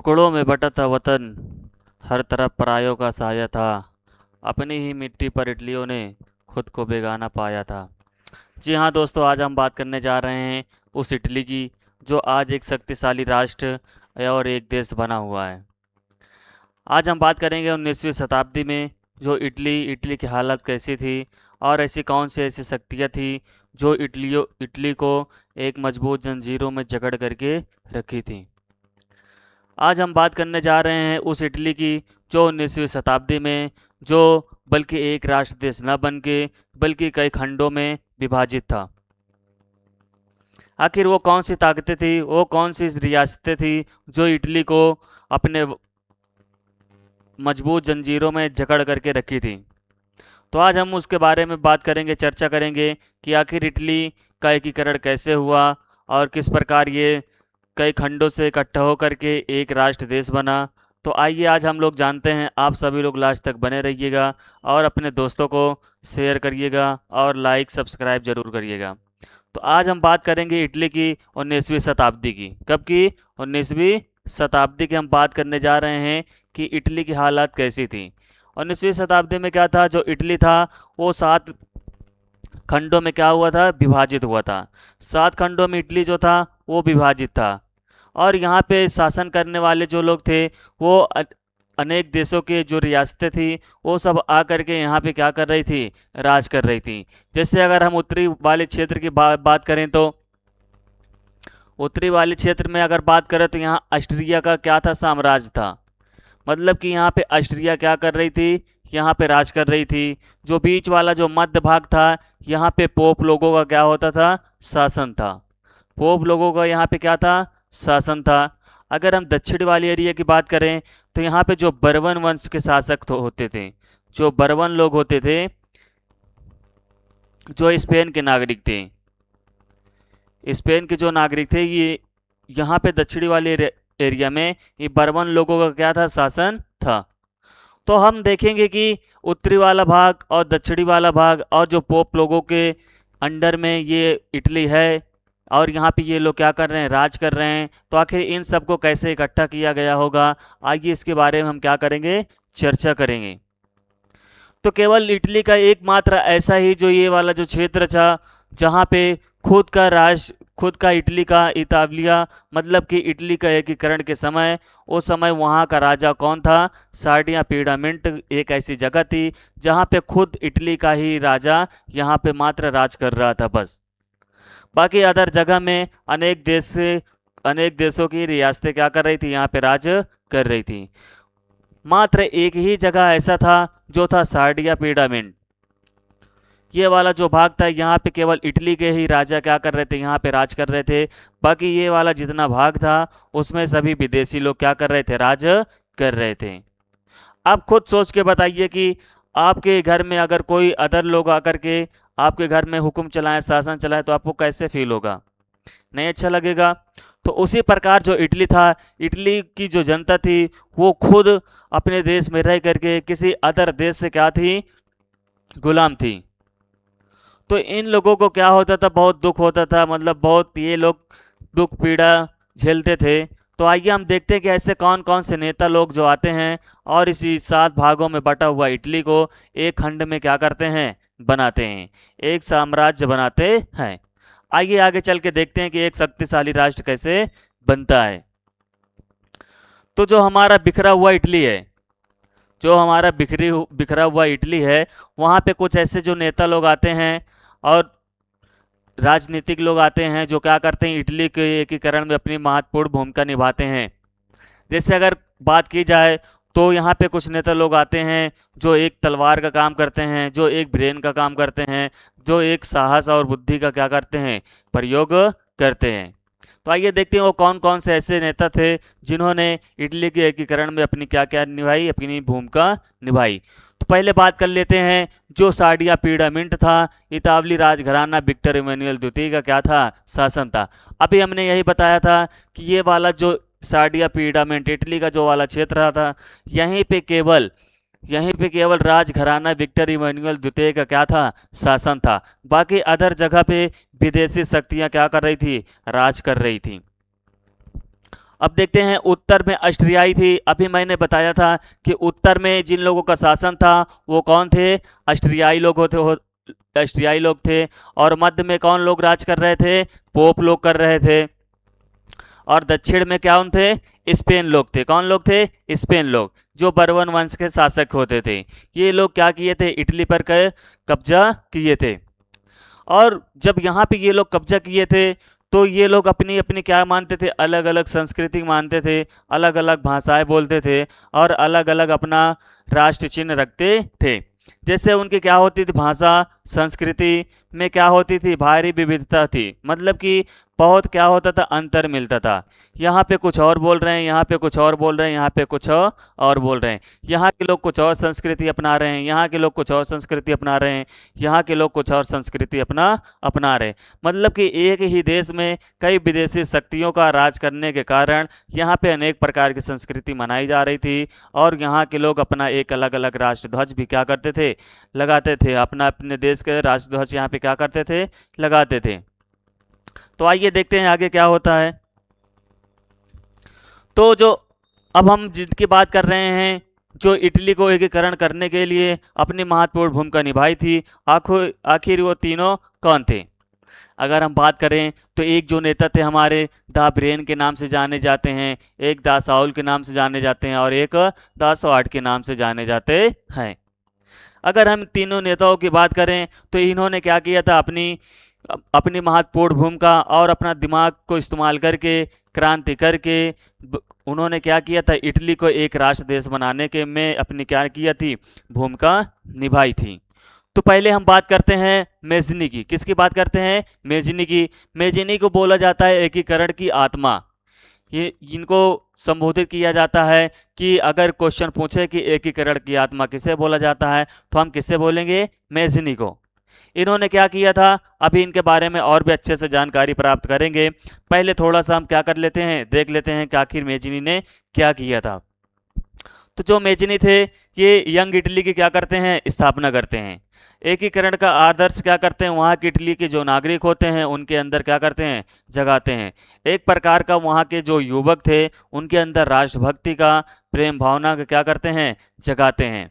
टुकड़ों में बटा था वतन, हर तरफ परायों का साया था। अपनी ही मिट्टी पर इटलियों ने खुद को बेगाना पाया था। जी हाँ दोस्तों, आज हम बात करने जा रहे हैं उस इटली की जो आज एक शक्तिशाली राष्ट्र और एक देश बना हुआ है। आज हम बात करेंगे 19वीं शताब्दी में जो इटली की हालत कैसी थी और ऐसी कौन सी ऐसी शक्तियाँ थी जो इटली को एक मजबूत जंजीरों में जकड़ करके रखी थी। आज हम बात करने जा रहे हैं उस इटली की जो 19वीं शताब्दी में जो बल्कि एक राष्ट्र देश न बन के बल्कि कई खंडों में विभाजित था। आखिर वो कौन सी ताकतें थी, वो कौन सी रियासतें थी जो इटली को अपने मजबूत जंजीरों में जकड़ करके रखी थी। तो आज हम उसके बारे में बात करेंगे, चर्चा करेंगे कि आखिर इटली का एकीकरण कैसे हुआ और किस प्रकार ये कई खंडों से इकट्ठा होकर के एक राष्ट्र देश बना। तो आइए आज हम लोग जानते हैं। आप सभी लोग लास्ट तक बने रहिएगा और अपने दोस्तों को शेयर करिएगा और लाइक सब्सक्राइब जरूर करिएगा। तो आज हम बात करेंगे इटली की 19वीं शताब्दी की। कब की? 19वीं शताब्दी की हम बात करने जा रहे हैं कि इटली की हालत कैसी थी। 19वीं शताब्दी में क्या था, जो इटली था वो 7 खंडों में क्या हुआ था, विभाजित हुआ था। 7 खंडों में इटली जो था वो विभाजित था और यहाँ पे शासन करने वाले जो लोग थे वो अनेक देशों के जो रियासतें थी वो सब आकर के यहाँ पे क्या कर रही थी, राज कर रही थी। जैसे अगर हम उत्तरी वाले क्षेत्र की बात करें तो उत्तरी वाले क्षेत्र में अगर बात करें तो यहाँ ऑस्ट्रिया का क्या था, साम्राज्य था। मतलब कि यहाँ पे ऑस्ट्रिया क्या कर रही थी, यहाँ पे राज कर रही थी। जो बीच वाला जो मध्य भाग था यहाँ पे पोप लोगों का क्या होता था, शासन था। पोप लोगों का यहाँ पे क्या था, शासन था। अगर हम दक्षिण वाली एरिया की बात करें तो यहाँ पे जो बर्बन वंश के शासक होते थे, जो बर्बन लोग होते थे, जो स्पेन के नागरिक थे, स्पेन के जो नागरिक थे, ये यहाँ पे दक्षिणी वाले एरिया में ये बर्बन लोगों का क्या था, शासन था। तो हम देखेंगे कि उत्तरी वाला भाग और दक्षिणी वाला भाग और जो पोप लोगों के अंडर में ये इटली है और यहाँ पे ये लोग क्या कर रहे हैं, राज कर रहे हैं। तो आखिर इन सबको कैसे इकट्ठा किया गया होगा, आइए इसके बारे में हम क्या करेंगे, चर्चा करेंगे। तो केवल इटली का एकमात्र ऐसा ही जो ये वाला जो क्षेत्र था जहाँ पे खुद का इटली का इतालिया, मतलब कि इटली का एकीकरण के समय उस समय वहाँ का राजा कौन था, सार्डिया पीडामेंट एक ऐसी जगह थी जहाँ पे खुद इटली का ही राजा यहाँ पे मात्र राज कर रहा था बस। बाकी अदर जगह में अनेक देशों की रियासतें क्या कर रही थी, यहाँ पे राज कर रही थी। मात्र एक ही जगह ऐसा था जो था सार्डिया पीडामेंट। ये वाला जो भाग था यहाँ पे केवल इटली के ही राजा क्या कर रहे थे, यहाँ पे राज कर रहे थे। बाकी ये वाला जितना भाग था उसमें सभी विदेशी लोग क्या कर रहे थे, राज कर रहे थे। आप खुद सोच के बताइए कि आपके घर में अगर कोई अदर लोग आकर के आपके घर में हुक्म चलाएं, शासन चलाएं, तो आपको कैसे फील होगा, नहीं अच्छा लगेगा। तो उसी प्रकार जो इटली था, इटली की जो जनता थी वो खुद अपने देश में रह करके किसी अदर देश से क्या थी, गुलाम थी। तो इन लोगों को क्या होता था, बहुत दुख होता था, मतलब बहुत ये लोग दुख पीड़ा झेलते थे। तो आइए हम देखते हैं कि ऐसे कौन कौन से नेता लोग जो आते हैं और इसी 7 भागों में बटा हुआ इटली को एक खंड में क्या करते हैं, बनाते हैं, एक साम्राज्य बनाते हैं। आइए आगे चल के देखते हैं कि एक शक्तिशाली राष्ट्र कैसे बनता है। तो जो हमारा बिखरा हुआ इटली है, जो हमारा बिखरा हुआ इटली है, वहाँ पे कुछ ऐसे जो नेता लोग आते हैं और राजनीतिक लोग आते हैं जो क्या करते हैं, इटली के एकीकरण में अपनी महत्वपूर्ण भूमिका निभाते हैं। जैसे अगर बात की जाए तो यहाँ पे कुछ नेता लोग आते हैं जो एक तलवार का काम करते हैं, जो एक ब्रेन का काम करते हैं, जो एक साहस और बुद्धि का क्या करते हैं, प्रयोग करते हैं। तो आइए देखते हैं वो कौन कौन से ऐसे नेता थे जिन्होंने इटली के एकीकरण में अपनी क्या क्या निभाई, अपनी भूमिका निभाई। तो पहले बात कर लेते हैं जो सार्डिया पीडामेंट था, इतावली राजघराना विक्टर इमैनुअल द्वितीय का क्या था, शासन था। अभी हमने यही बताया था कि ये वाला जो सार्डिया पीडामेंट इटली का जो वाला क्षेत्र था, यहीं पे केवल राजघराना विक्टर इमैनुअल द्वितीय का क्या था, शासन था। बाकी अदर जगह पे विदेशी शक्तियां क्या कर रही थी, राज कर रही थी। अब देखते हैं उत्तर में ऑस्ट्रियाई थी। अभी मैंने बताया था कि उत्तर में जिन लोगों का शासन था वो कौन थे, ऑस्ट्रियाई लोग ऑस्ट्रियाई लोग थे। और मध्य में कौन लोग राज कर रहे थे, पोप लोग कर रहे थे। और दक्षिण में कौन थे, स्पेन लोग थे। कौन लोग थे, स्पेन लोग, जो बर्बन वंश के शासक होते थे। ये लोग क्या किए थे, इटली पर कब्जा किए थे। और जब यहाँ पे ये लोग कब्जा किए थे तो ये लोग अपनी अपनी क्या मानते थे, अलग अलग संस्कृति मानते थे, अलग अलग भाषाएं बोलते थे और अलग अलग अपना राष्ट्र चिन्ह रखते थे। जैसे उनकी क्या होती थी, भाषा संस्कृति में क्या होती थी, भारी विविधता थी। मतलब कि बहुत क्या होता था, अंतर मिलता था। यहाँ पे कुछ और बोल रहे हैं, यहाँ पे कुछ और बोल रहे हैं, यहाँ पे कुछ और बोल रहे हैं। यहाँ के लोग कुछ और संस्कृति अपना रहे हैं, यहाँ के लोग कुछ और संस्कृति अपना रहे हैं, यहाँ के लोग कुछ और संस्कृति अपना रहे हैं। मतलब कि एक ही देश में कई विदेशी शक्तियों का राज करने के कारण यहाँ पे अनेक प्रकार की संस्कृति मनाई जा रही थी। और यहाँ के लोग अपना एक अलग अलग राष्ट्रध्वज भी क्या करते थे, लगाते थे। अपना अपने देश के राष्ट्रध्वज यहाँ पे क्या करते थे, लगाते थे। तो आइए देखते हैं आगे क्या होता है। तो जो अब हम जिनकी बात कर रहे हैं, जो इटली को एकीकरण करने के लिए अपनी महत्वपूर्ण भूमिका निभाई थी, आखिर वो तीनों कौन थे। अगर हम बात करें तो एक जो नेता थे हमारे, दा ब्रेन के नाम से जाने जाते हैं, एक दा साउल के नाम से जाने जाते हैं और एक दा सॉर्ट के नाम से जाने जाते हैं। अगर हम तीनों नेताओं की बात करें तो इन्होंने क्या किया था, अपनी महत्वपूर्ण भूमिका और अपना दिमाग को इस्तेमाल करके, क्रांति करके उन्होंने क्या किया था, इटली को एक राष्ट्र देश बनाने के में अपनी क्या किया थी, भूमिका निभाई थी। तो पहले हम बात करते हैं मेजनी की। किसकी बात करते हैं, मेजनी की। मेजनी को बोला जाता है एकीकरण की आत्मा। ये इनको संबोधित किया जाता है कि अगर क्वेश्चन पूछे कि एकीकरण की आत्मा किसे बोला जाता है, तो हम किससे बोलेंगे, मेजनी को। इन्होंने क्या किया था, अभी इनके बारे में और भी अच्छे से जानकारी प्राप्त करेंगे। पहले थोड़ा सा हम क्या कर लेते हैं, देख लेते हैं कि आखिर मेजनी ने क्या किया था। तो जो मेजनी थे ये यंग इटली की क्या करते हैं, स्थापना करते हैं। एकीकरण का आदर्श क्या करते हैं, वहाँ की इटली के जो नागरिक होते हैं उनके अंदर क्या करते हैं, जगाते हैं। एक प्रकार का वहाँ के जो युवक थे उनके अंदर राष्ट्रभक्ति का, प्रेम भावना का क्या करते हैं, जगाते हैं।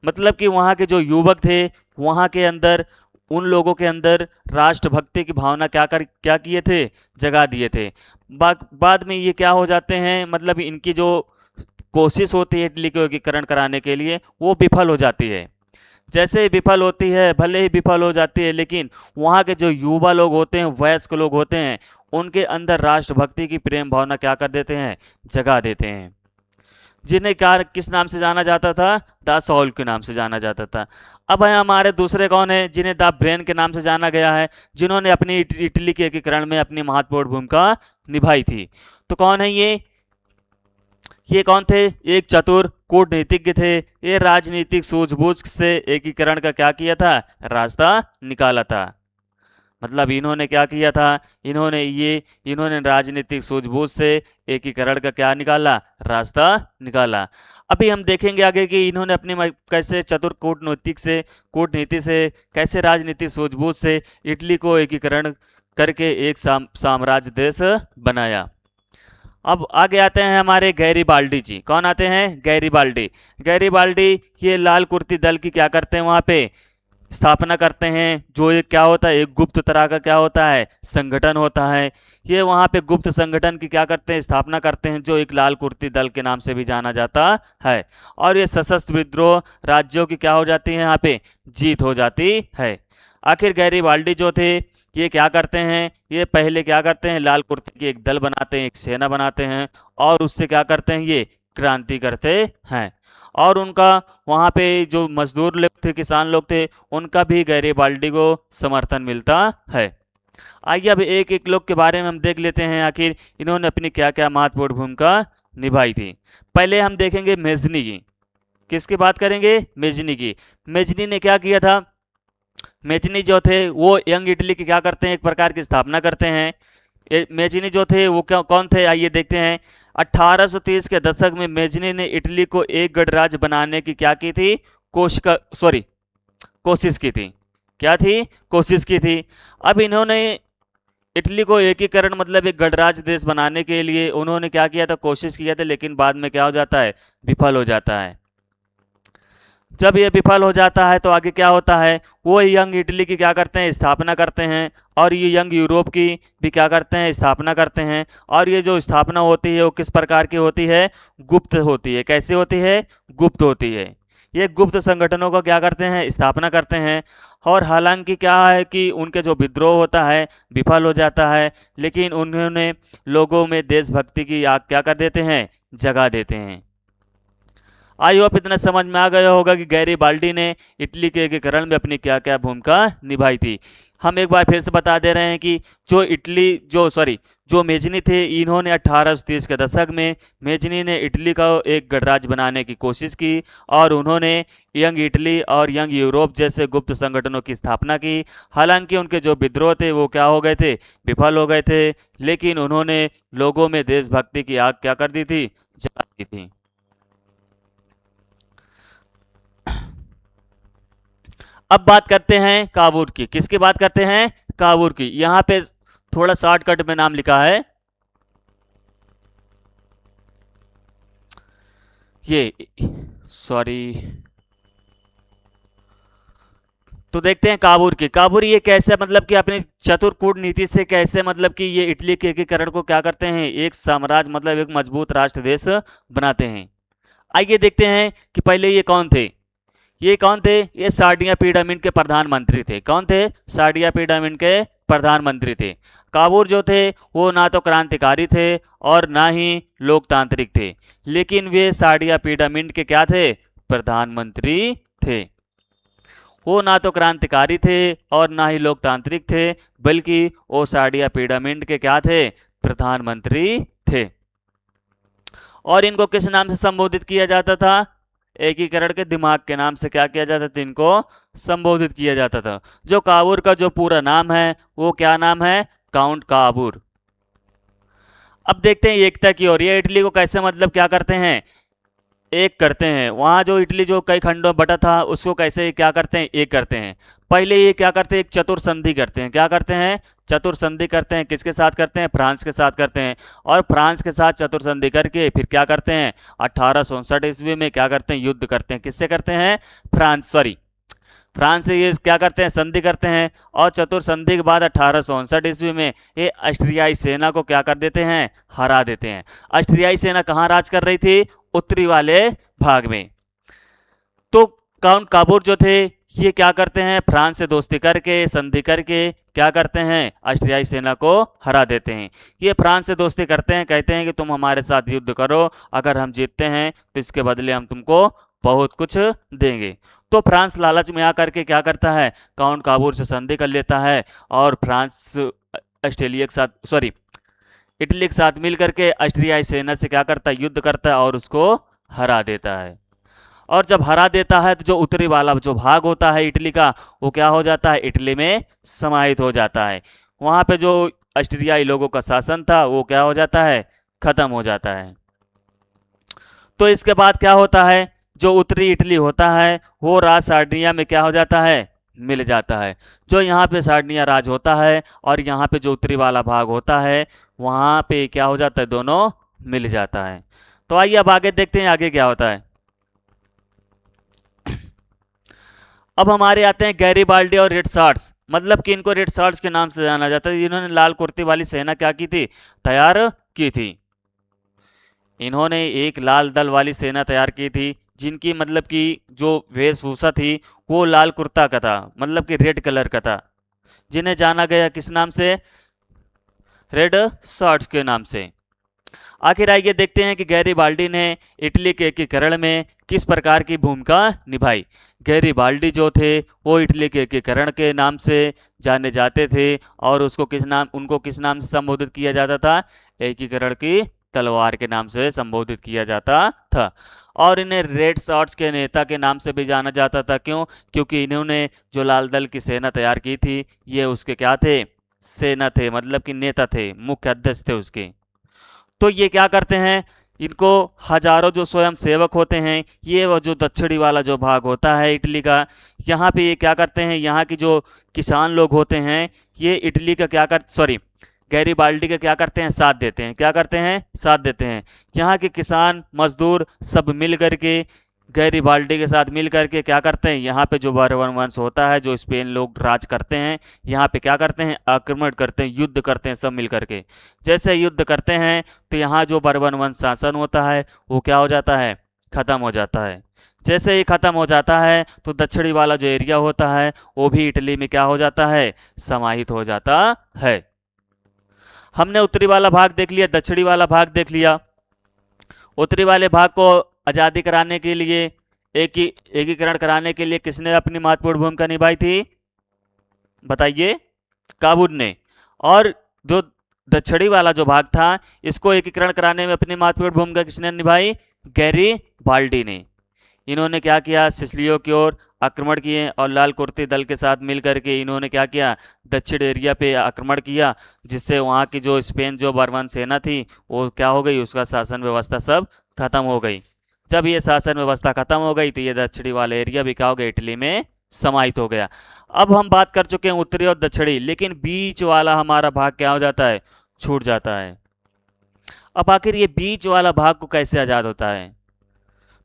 मतलब कि वहाँ के जो युवक थे वहाँ के अंदर, उन लोगों के अंदर राष्ट्रभक्ति की भावना क्या किए थे, जगा दिए थे। बाद में ये क्या हो जाते हैं, मतलब इनकी जो कोशिश होती है इटली को एकीकरण कराने के लिए वो विफल हो जाती है। जैसे ही विफल होती है, भले ही विफल हो जाती है, लेकिन वहाँ के जो युवा लोग होते हैं, वयस्क लोग होते हैं, उनके अंदर राष्ट्रभक्ति की प्रेम भावना क्या कर देते हैं, जगा देते हैं। जिन्हें क्या किस नाम से जाना जाता था, द सॉल के नाम से जाना जाता था। अब है हमारे दूसरे कौन है, जिन्हें द ब्रेन के नाम से जाना गया है, जिन्होंने अपनी इटली के एकीकरण में अपनी महत्वपूर्ण भूमिका निभाई थी। तो कौन है ये कौन थे, एक चतुर कूटनीतिज्ञ थे। ये राजनीतिक सूझबूझ से एकीकरण का क्या किया था, रास्ता निकाला था। मतलब इन्होंने क्या किया था, इन्होंने राजनीतिक सूझबूझ से एकीकरण का क्या निकाला, रास्ता निकाला। अभी हम देखेंगे आगे कि इन्होंने अपनी कैसे चतुर कूटनीति से कैसे राजनीतिक सूझबूझ से इटली को एकीकरण करके एक साम्राज्य देश बनाया। अब आगे आते हैं हमारे गैरीबाल्डी जी। कौन आते हैं, गैरीबाल्डी ये लाल कुर्ती दल की क्या करते हैं, वहाँ पे स्थापना करते हैं। जो एक क्या होता है, एक गुप्त तरह का क्या होता है, संगठन होता है। ये वहाँ पे गुप्त संगठन की क्या करते हैं, स्थापना करते हैं, जो एक लाल कुर्ती दल के नाम से भी जाना जाता है। और ये सशस्त्र विद्रोह राज्यों की क्या हो जाती है, यहाँ पे जीत हो जाती है। आखिर गैरीबाल्डी जो थे ये क्या करते हैं, ये पहले क्या करते हैं, लाल कुर्ती की एक दल बनाते हैं, एक सेना बनाते हैं और उससे क्या करते हैं, ये क्रांति करते हैं। और उनका वहाँ पे जो मजदूर लोग थे, किसान लोग थे, उनका भी गैरीबाल्डी को समर्थन मिलता है। आइए अब एक एक लोग के बारे में हम देख लेते हैं, आखिर इन्होंने अपनी क्या क्या महत्वपूर्ण भूमिका निभाई थी। पहले हम देखेंगे मेजनी की। किसकी बात करेंगे, मेजनी की। मेजनी ने क्या किया था, मेजनी जो थे वो यंग इटली की क्या करते हैं, एक प्रकार की स्थापना करते हैं। मेजनी जो थे वो कौन थे, आइए देखते हैं। 1830 के दशक में मेजनी ने इटली को एक गणराज्य बनाने की क्या की थी, कोशिश की थी। क्या थी, कोशिश की थी। अब इन्होंने इटली को एकीकरण मतलब एक गणराज्य देश बनाने के लिए उन्होंने क्या किया था, कोशिश किया था, लेकिन बाद में क्या हो जाता है, विफल हो जाता है। जब ये विफल हो जाता है तो आगे क्या होता है, वो यंग इटली की क्या करते हैं, स्थापना करते हैं, और ये यंग यूरोप की भी क्या करते हैं, स्थापना करते हैं। और ये जो स्थापना होती है वो किस प्रकार की होती है, गुप्त होती है। कैसी होती है, गुप्त होती है। ये गुप्त संगठनों का क्या करते हैं, स्थापना करते हैं। और हालांकि क्या है कि उनके जो विद्रोह होता है विफल हो जाता है, लेकिन उन्होंने लोगों में देशभक्ति की आग क्या कर देते हैं, जगा देते हैं। आई होप इतना समझ में आ गया होगा कि गैरीबाल्डी ने इटली के एकीकरण में अपनी क्या क्या भूमिका निभाई थी। हम एक बार फिर से बता दे रहे हैं कि जो मेजनी थे, इन्होंने 1830 के दशक में मेजनी ने इटली का एक गणराज्य बनाने की कोशिश की, और उन्होंने यंग इटली और यंग यूरोप जैसे गुप्त संगठनों की स्थापना की। हालांकि उनके जो विद्रोह थे वो क्या हो गए थे, विफल हो गए थे, लेकिन उन्होंने लोगों में देशभक्ति की आग क्या कर दी थी, जगा दी थी। अब बात करते हैं काबूल की। किसकी बात करते हैं, काबूल की। यहां पे थोड़ा शॉर्टकट में नाम लिखा है, ये सॉरी। तो देखते हैं काबूल की। काबूल ये कैसे मतलब कि अपनी चतुर कूटनीति से कैसे मतलब कि ये इटली के एकीकरण को क्या करते हैं, एक साम्राज्य मतलब एक मजबूत राष्ट्र देश बनाते हैं। आइए देखते हैं कि पहले ये कौन थे। ये कौन थे, ये सार्डिया पिरामिड के प्रधानमंत्री थे। कौन थे, सार्डिया पिरामिड के प्रधानमंत्री थे। काबूल जो थे वो ना तो क्रांतिकारी थे और ना ही लोकतांत्रिक थे, लेकिन वे सार्डिया पिरामिड के क्या थे, प्रधानमंत्री थे। वो ना तो क्रांतिकारी थे और ना ही लोकतांत्रिक थे, बल्कि वो सार्डिया पिरामिड के क्या थे, प्रधानमंत्री थे। और इनको किस नाम से संबोधित किया जाता था, एकीकरण के दिमाग के नाम से क्या किया जाता था, इनको संबोधित किया जाता था। जो काबूल का जो पूरा नाम है वो क्या नाम है, काउंट काबूल। अब देखते हैं एकता की ओर। ये इटली को कैसे मतलब क्या करते हैं, एक करते हैं। वहां जो इटली जो कई खंडों में बटा था उसको कैसे क्या करते हैं, एक करते हैं। पहले ये क्या करते हैं, एक चतुर संधि करते हैं। क्या करते हैं, चतुर संधि करते हैं। किसके साथ करते हैं, फ्रांस के साथ करते हैं। और फ्रांस के साथ चतुर संधि करके फिर क्या करते हैं, 1859 ईस्वी में क्या करते हैं, युद्ध करते हैं। किससे करते हैं, फ्रांस से ये क्या करते हैं, संधि करते हैं। और चतुर संधि के बाद 1859 ईस्वी में ये ऑस्ट्रियाई सेना को क्या कर देते हैं, हरा देते हैं। ऑस्ट्रियाई सेना कहाँ राज कर रही थी, उत्तरी वाले भाग में। तो काउंट काबूल जो थे ये क्या करते हैं, फ्रांस से दोस्ती करके संधि करके क्या करते हैं, ऑस्ट्रियाई सेना को हरा देते हैं। ये फ्रांस से दोस्ती करते हैं, कहते हैं कि तुम हमारे साथ युद्ध करो, अगर हम जीतते हैं तो इसके बदले हम तुमको बहुत कुछ देंगे। तो फ्रांस लालच में आकर के क्या करता है, काउंट काबूल से संधि कर लेता है, और फ्रांस ऑस्ट्रेलिया के साथ इटली के साथ मिल करके ऑस्ट्रियाई सेना से क्या करता है, युद्ध करता है और उसको हरा देता है। और जब हरा देता है तो जो उत्तरी वाला जो भाग होता है इटली का, वो क्या हो जाता है, इटली में समाहित हो जाता है। वहां पे जो ऑस्ट्रियाई लोगों का शासन था वो क्या हो जाता है, खत्म हो जाता है। तो इसके बाद क्या होता है, जो उत्तरी इटली होता है वो राज सार्डिनिया में क्या हो जाता है, मिल जाता है। जो यहाँ पे सार्डिनिया राज होता है और यहाँ पे जो उत्तरी वाला भाग होता है वहाँ पे क्या हो जाता है, दोनों मिल जाता है। तो आइए अब आगे देखते हैं आगे क्या होता है। अब हमारे आते हैं गैरीबाल्डी और रेड शॉर्ट्स। मतलब कि इनको रेड शॉर्ट्स के नाम से जाना जाता है। इन्होंने लाल कुर्ती वाली सेना क्या की थी, तैयार की थी। इन्होंने एक लाल दल वाली सेना तैयार की थी, जिनकी मतलब कि जो वेशभूषा थी वो लाल कुर्ता का था, मतलब कि रेड कलर का था, जिन्हें जाना गया किस नाम से, रेड शॉर्ट्स के नाम से। आखिर आइए देखते हैं कि गैरीबाल्डी ने इटली के एकीकरण में किस प्रकार की भूमिका निभाई। गैरीबाल्डी जो थे वो इटली के एकीकरण के नाम से जाने जाते थे, और उनको किस नाम से संबोधित किया जाता था, एकीकरण की तलवार के नाम से संबोधित किया जाता था। और इन्हें रेड शॉर्ट्स के नेता के नाम से भी जाना जाता था। क्यों, क्योंकि इन्होंने जो लाल दल की सेना तैयार की थी ये उसके क्या थे, सेना थे, मतलब कि नेता थे, मुख्य अध्यक्ष थे उसके। तो ये क्या करते हैं, इनको हजारों जो स्वयं सेवक होते हैं, ये वो जो दक्षिणी वाला जो भाग होता है इटली का, यहाँ पे ये क्या करते हैं, यहाँ की जो किसान लोग होते हैं ये इटली का क्या कर गैरिबाल्डी के क्या करते हैं, साथ देते हैं। क्या करते हैं, साथ देते हैं। यहाँ के किसान मजदूर सब मिल करके गैरिबाल्डी के साथ मिल करके क्या करते हैं, यहाँ पे जो बर्बन वंश होता है, जो स्पेन लोग राज करते हैं, यहाँ पे क्या करते हैं, आक्रमण करते हैं, युद्ध करते हैं सब मिल करके। जैसे युद्ध करते हैं तो यहाँ जो बर्बन वंश शासन होता है वो क्या हो जाता है, खत्म हो जाता है। जैसे ही खत्म हो जाता है तो दक्षिणी वाला जो एरिया होता है वो भी इटली में क्या हो जाता है, समाहित हो जाता है। हमने उत्तरी वाला भाग देख लिया, दक्षिणी वाला भाग देख लिया। उत्तरी वाले भाग को आज़ादी कराने के लिए, एकीकरण कराने के लिए किसने अपनी महत्वपूर्ण भूमिका निभाई थी, बताइए, काबूल ने। और जो दक्षिणी वाला जो भाग था इसको एकीकरण कराने में अपनी महत्वपूर्ण भूमिका किसने निभाई, गैरिबाल्डी ने। इन्होंने क्या किया, सिसिलियो की ओर आक्रमण किए और लाल कुर्ती दल के साथ मिलकर के इन्होंने क्या किया, दक्षिण एरिया पे आक्रमण किया, जिससे वहाँ की जो स्पेन जो बर्बन सेना थी वो क्या हो गई, उसका शासन व्यवस्था सब खत्म हो गई। जब ये शासन व्यवस्था खत्म हो गई तो ये दक्षिणी वाला एरिया भी क्या हो गया, इटली में समाहित हो गया। अब हम बात कर चुके हैं उत्तरी और दक्षिणी, लेकिन बीच वाला हमारा भाग क्या हो जाता है, छूट जाता है। अब आखिर ये बीच वाला भाग को कैसे आज़ाद होता है,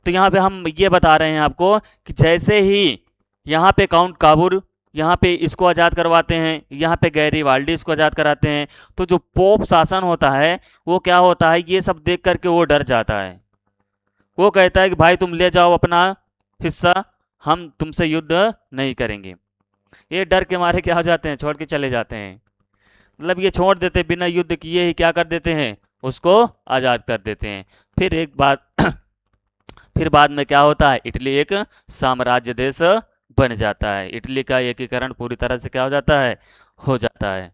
तो यहाँ पे हम ये बता रहे हैं आपको कि जैसे ही यहाँ पे काउंट काबूल यहाँ पे इसको आज़ाद करवाते हैं, यहाँ पे गैरिबाल्डी इसको आज़ाद कराते हैं, तो जो पोप शासन होता है वो क्या होता है, ये सब देख करके वो डर जाता है। वो कहता है कि भाई तुम ले जाओ अपना हिस्सा, हम तुमसे युद्ध नहीं करेंगे। ये डर के मारे क्या हो जाते हैं, छोड़ के चले जाते हैं। मतलब ये छोड़ देते, बिना युद्ध किए ही क्या कर देते हैं, उसको आज़ाद कर देते हैं। फिर एक बात फिर बाद में क्या होता है, इटली एक साम्राज्य देश बन जाता है। इटली का एकीकरण पूरी तरह से क्या हो जाता है, हो जाता है।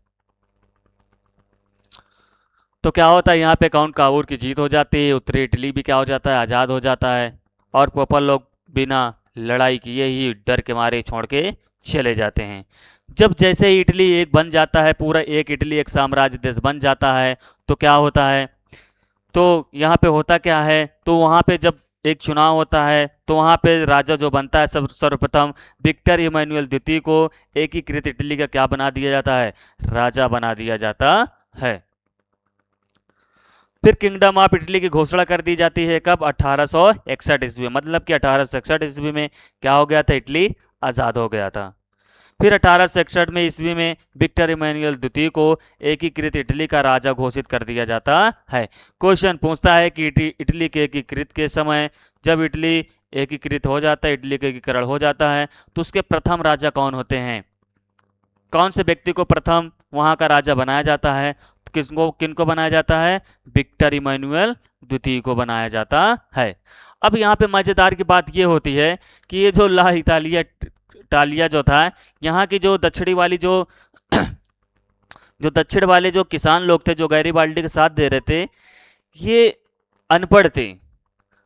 तो क्या होता है, यहाँ पे काउंट काबूल की जीत हो जाती है, उत्तरी इटली भी क्या हो जाता है, आज़ाद हो जाता है। और पोपल लोग बिना लड़ाई किए ही डर के मारे छोड़ के चले जाते हैं। जब जैसे ही इटली एक बन जाता है, पूरा एक इटली एक साम्राज्य देश बन जाता है, तो क्या होता है, तो यहाँ पे होता क्या है, तो वहाँ पे जब एक चुनाव होता है तो वहाँ पे राजा जो बनता है सर्वप्रथम विक्टर इमैनुअल द्वितीय को एकीकृत इटली का क्या बना दिया जाता है, राजा बना दिया जाता है। फिर किंगडम ऑफ इटली की घोषणा कर दी जाती है, कब, 1861 ईस्वी। मतलब कि 1861 ईस्वी में क्या हो गया था, इटली आज़ाद हो गया था। फिर 1861 में ईस्वी में विक्टर इमैनुअल द्वितीय को एकीकृत इटली का राजा घोषित कर दिया जाता है। क्वेश्चन पूछता है कि इटली के एकीकृत के समय, जब इटली एकीकृत हो जाता है, इटली का एकीकरण हो जाता है, तो उसके प्रथम राजा कौन होते हैं, कौन से व्यक्ति को प्रथम वहां का राजा बनाया जाता है, तो किनको बनाया जाता है, विक्टर इमैनुअल द्वितीय को बनाया जाता है। अब यहाँ पे मजेदार की बात ये होती है कि ये जो ला इटालिया जो था, यहाँ की जो दक्षिणी वाली जो दक्षिण वाले जो किसान लोग थे जो गैरिबाल्डी के साथ दे रहे थे, ये अनपढ़ थे।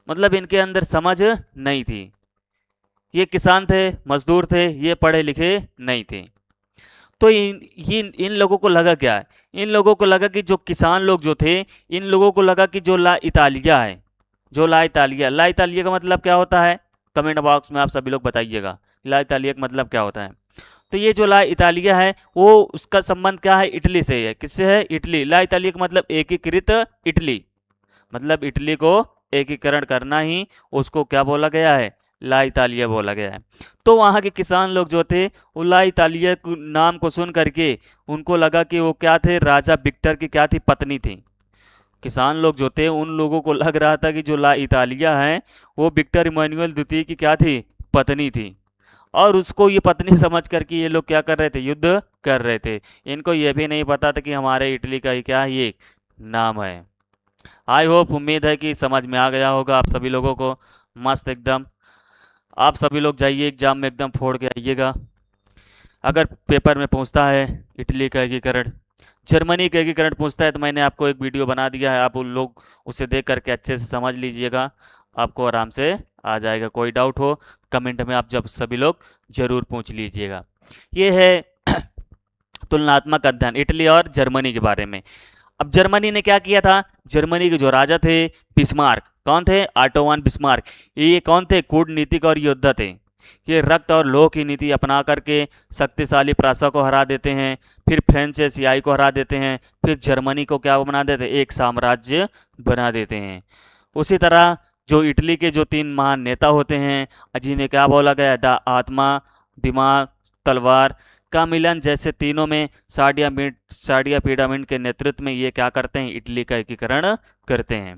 मतलब इनके अंदर समझ नहीं थी। ये किसान थे, मजदूर थे, ये पढ़े लिखे नहीं थे। तो इन लोगों को लगा क्या है, इन लोगों को लगा कि जो किसान लोग जो थे, इन लोगों को लगा कि जो ला इतालिया है, जो ला इतालिया का मतलब क्या होता है, कमेंट बॉक्स में आप सभी लोग बताइएगा ला इतालिया का मतलब क्या होता है। तो ये जो ला इतालिया है वो उसका संबंध क्या है, इटली से है। किससे है, इटली। ला इतालिया का मतलब एकीकृत इटली, मतलब इटली को एकीकरण करना ही उसको क्या बोला गया है, ला इतालिया बोला गया है। तो वहाँ के किसान लोग जो थे वो ला इतालिया नाम को सुन करके उनको लगा कि वो क्या थे, राजा विक्टर की क्या थी, पत्नी थी। किसान लोग जो थे उन लोगों को लग रहा था कि जो ला इतालिया है वो विक्टर इमैनुअल द्वितीय की क्या थी, पत्नी थी। और उसको ये पत्नी समझ करके ये लोग क्या कर रहे थे, युद्ध कर रहे थे। इनको ये भी नहीं पता था कि हमारे इटली का क्या ये नाम है। आई होप, उम्मीद है कि समझ में आ गया होगा आप सभी लोगों को। मस्त एकदम। आप सभी लोग जाइए एग्जाम में एकदम फोड़ के आइएगा। अगर पेपर में पूछता है इटली का एकीकरण, जर्मनी का एकीकरण पूछता है, तो मैंने आपको एक वीडियो बना दिया है, आप उन लोग उसे देख करके अच्छे से समझ लीजिएगा, आपको आराम से आ जाएगा। कोई डाउट हो कमेंट में आप जब सभी लोग जरूर पूछ लीजिएगा। ये है तुलनात्मक अध्ययन इटली और जर्मनी के बारे में। अब जर्मनी ने क्या किया था, जर्मनी के जो राजा थे बिस्मार्क, कौन थे, ऑटो वन बिस्मार्क। ये कौन थे, कूटनीतिक और योद्धा थे। ये रक्त और लोह की नीति अपना करके शक्तिशाली प्रासा को हरा देते हैं, फिर फ्रेंच एशियाई को हरा देते हैं, फिर जर्मनी को क्या बना देते हैं, एक साम्राज्य बना देते हैं। उसी तरह जो इटली के जो 3 महान नेता होते हैं जिन्हें क्या बोला गया, द आत्मा, दिमाग, तलवार का मिलन, जैसे तीनों में साडिया पिरामिड के नेतृत्व में ये क्या करते हैं, इटली का एकीकरण करते हैं।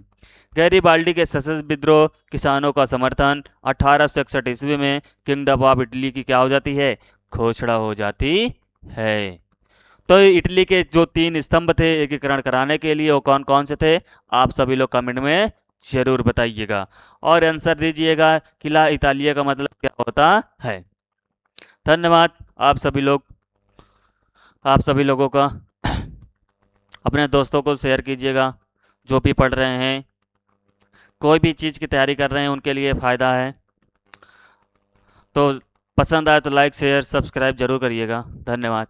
गैरीबाल्डी के सशस्त्र विद्रोह, किसानों का समर्थन, 1861 ईस्वी में किंगडम ऑफ इटली की क्या हो जाती है, घोषणा हो जाती है। तो इटली के जो 3 स्तंभ थे एकीकरण कराने के लिए वो कौन कौन से थे, आप सभी लोग कमेंट में जरूर बताइएगा और आंसर दीजिएगा किला इतालिया का मतलब क्या होता है। धन्यवाद आप सभी लोगों का। अपने दोस्तों को शेयर कीजिएगा जो भी पढ़ रहे हैं, कोई भी चीज़ की तैयारी कर रहे हैं उनके लिए फ़ायदा है। तो पसंद आए तो लाइक शेयर सब्सक्राइब जरूर करिएगा। धन्यवाद।